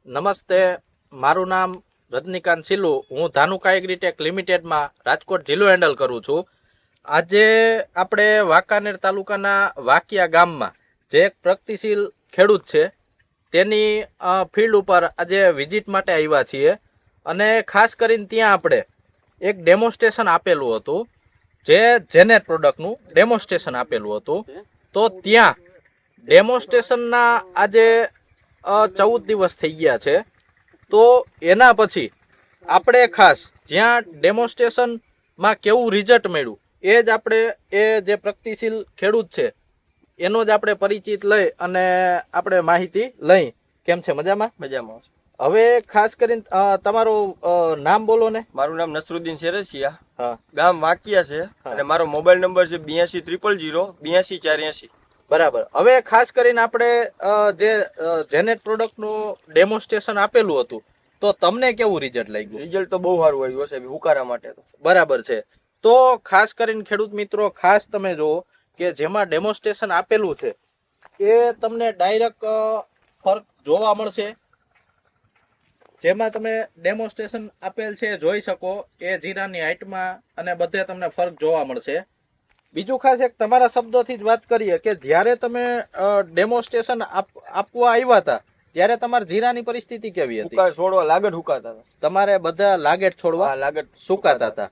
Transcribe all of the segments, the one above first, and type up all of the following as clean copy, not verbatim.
નમસ્તે, મારું નામ રજનીકાંત સિલ્લુ. હું ધાનુકા એગ્રીટેક લિમિટેડમાં રાજકોટ જિલ્લો હેન્ડલ કરું છું. આજે આપણે વાંકાનેર તાલુકાના વાકિયા ગામમાં જે એક પ્રગતિશીલ ખેડૂત છે તેની ફિલ્ડ ઉપર આજે વિઝિટ માટે આવ્યા છીએ અને ખાસ કરીને ત્યાં આપણે એક ડેમોન્સ્ટ્રેશન આપેલું હતું, જે જેનેટ પ્રોડક્ટનું ડેમોન્સ્ટ્રેશન આપેલું હતું. તો ત્યાં ડેમોન્સ્ટ્રેશનના આજે 14 દિવસ થઈ ગયા છે. તો એના પછી આપણે ખાસ જ્યાં ડેમોન્સ્ટ્રેશનમાં કેવું રિઝલ્ટ મળ્યું એ જ આપણે એ જે પ્રગતિશીલ ખેડૂત છે એનો જ આપણે પરિચિત લઈ અને આપણે માહિતી લઈ. કેમ છે? મજામાં? મજામાં. હવે ખાસ કરીને તમારું નામ બોલો ને. મારું નામ નસરુદ્દીન શેરસિયા, હા, ગામ વાકિયા છે અને મારો મોબાઈલ નંબર છે 82 000 82 480. બરાબર. હવે ખાસ કરીને આપણે જે જેનેટ પ્રોડક્ટનું ડેમોન્સ્ટ્રેશન આપેલું હતું તો તમને કેવું રિઝલ્ટ લાગ્યું? રિઝલ્ટ તો બહુ સારું આવ્યું છે હુકારા માટે તો. બરાબર છે. તો ખાસ કરીને ખેડૂત મિત્રો ખાસ તમે જુઓ કે જેમાં ડેમોન્સ્ટ્રેશન આપેલું છે એ તમને ડાયરેક્ટ ફરક જોવા મળશે. જેમાં તમે ડેમોન્સ્ટ્રેશન આપેલ છે જોઈ શકો એ જીરાની હાઈટમાં અને બધે તમને ફરક જોવા મળશે. બીજું ખાસ એક તમારા શબ્દોથી જ વાત કરીએ કે જ્યારે તમે ડેમોન્સ્ટ્રેશન આપવા આવ્યા હતા ત્યારે તમારા જીરાની પરિસ્થિતિ કેવી હતી? છોડવા લાગટ હુકાતા હતા. તમારે બધા લાગેટ છોડવા લાગટ સુકાતા હતા.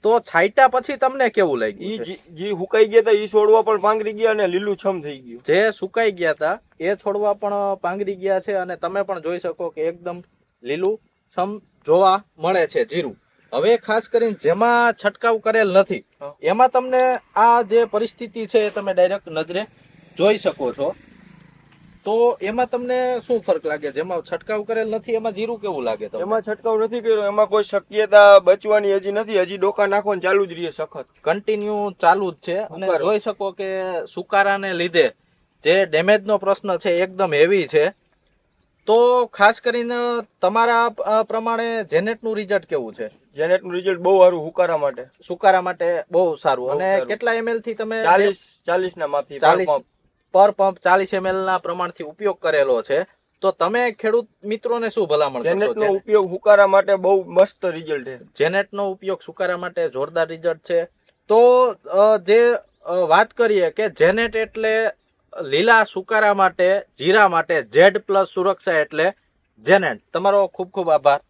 તો છાંટ્યા પછી તમને કેવું લાગ્યું? જે હુકાઈ ગયા હતા એ છોડવા પણ પાંગરી ગયા અને લીલું છમ થઈ ગયું. જે સુકાઈ ગયા હતા એ છોડવા પણ પાંગરી ગયા છે અને તમે પણ જોઈ શકો કે એકદમ લીલું છમ જોવા મળે છે જીરું. હવે ખાસ કરીને જેમાં છંટકાવ કરેલ નથી એમાં તમને આ જે પરિસ્થિતિ છે તમે ડાયરેક્ટ નજરે જોઈ શકો છો. તો એમાં તમને શું ફરક લાગે? જેમાં છંટકાવ કરેલ નથી એમાં જીરું કેવું લાગે તમને? એમાં છંટકાવ નથી કર્યો, એમાં કોઈ શક્યતા બચવાની હજી નથી. હજી ડોકા નાખવાનું ચાલુ જ રહે, સખત કન્ટિન્યુ ચાલુ જ છે. અને જોઈ શકો કે સુકારાને લીધે જે ડેમેજનો પ્રશ્ન છે એકદમ હેવી છે. તો ખાસ કરીને તમારા પ્રમાણે જેનેટનું રિઝલ્ટ કેવું છે? જેનેટનું રિઝલ્ટ બહુ સારું હુકારા માટે. સુકારા માટે બહુ સારું. અને કેટલા ml થી તમે? 40 ના માપથી 40 પર પંપ 40 ml ના પ્રમાણથી ઉપયોગ કરેલો છે. તો તમે ખેડૂત મિત્રોને શું ભલામણ કરશો? જેનેટનો ઉપયોગ હુકારા માટે બહુ મસ્ત રિઝલ્ટ છે. જેનેટનો ઉપયોગ સુકારા માટે જોરદાર રિઝલ્ટ છે. તો જે વાત કરીએ કે જેનેટ એટલે લીલા સુકારા માટે, જીરા માટે Z+ સુરક્ષા એટલે જેનેટ. તમારો ખૂબ ખૂબ આભાર.